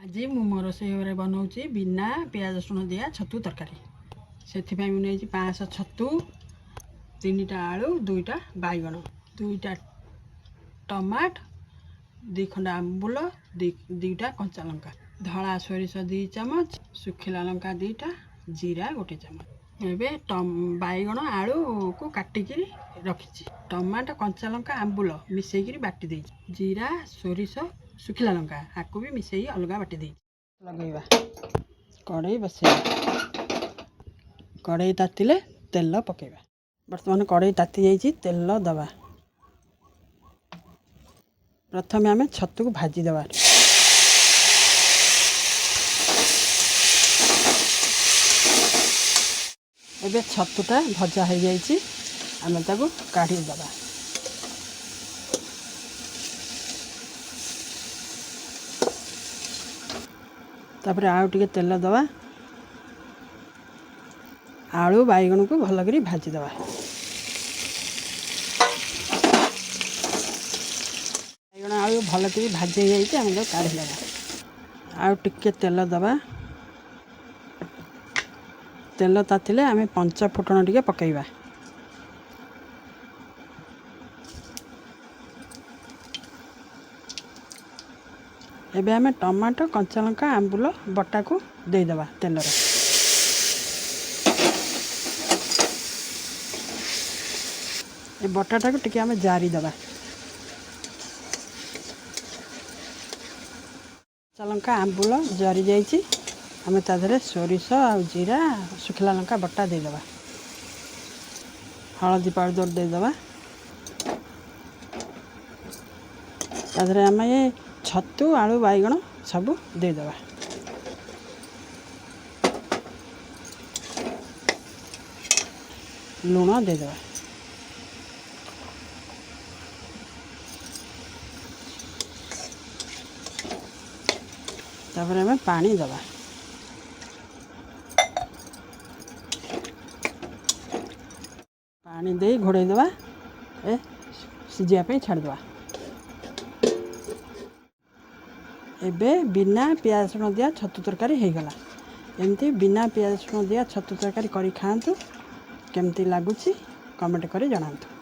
आज मु मो रोषे बनाऊँगी बिना पियाज रसुण दिया छतु तरकारी से मुझे 500 छतु 3टा आलू 2टा बैगण 2टा टमाट 2 खंड आंबुल 2टा कंचा लंका धला सोरिष 2 चामच सुखिला लंका 2टा जीरा 1 चामच एवं बैगण आलू को काटिक रखी टमाटो कंचा लंका आंबुल मिसेक बाटी दे जीरा सोरिष सुखिला लंका आपको भी मिसई अलग बाटी दे लगेगा कड़ई बसैया कड़ई तातिले तेल पकेबा बर्तमान कड़ई ताती जाइए तेल दबा प्रथम आम छतु को भाजी दबा एबे छतुटा भजा हो जाइए आम ताको काढ़ी दबा तापर आउ टिके तेल दबा आलू बैगण को भल करी भाजी दबा बैगण आलू भल करी भाजी जाइए आम तो काढ़ी दबा आउ टिके तेल दबा तेल तातिले आम 5 फुटण टिके पकेइबा एबे आम टमाटो कंचा लंका आंबुल बटा को देदेबा तेल ए बटाटा को टिके आम जारी दबा कंचा लंका आंबुल जारी जाइए आम ताधरे सोरिष आ जीरा सुखिला लंका बटा देदेबा हलदी पाउडर देदेबा ताधरे आम ये छतु आलू बैगण सब देदेबा लुण देदेबा तापर आम पानी दबा पानी दे घोड़े दबा ए सिझापी छाड़दबा एबे बिना पियाज रसुण दिया छतु तरकारी हो गला एमती बिना पियाज रसुण दिया छतु तरकारी करी खातु केमती लगुच कमेंट करी जनातु।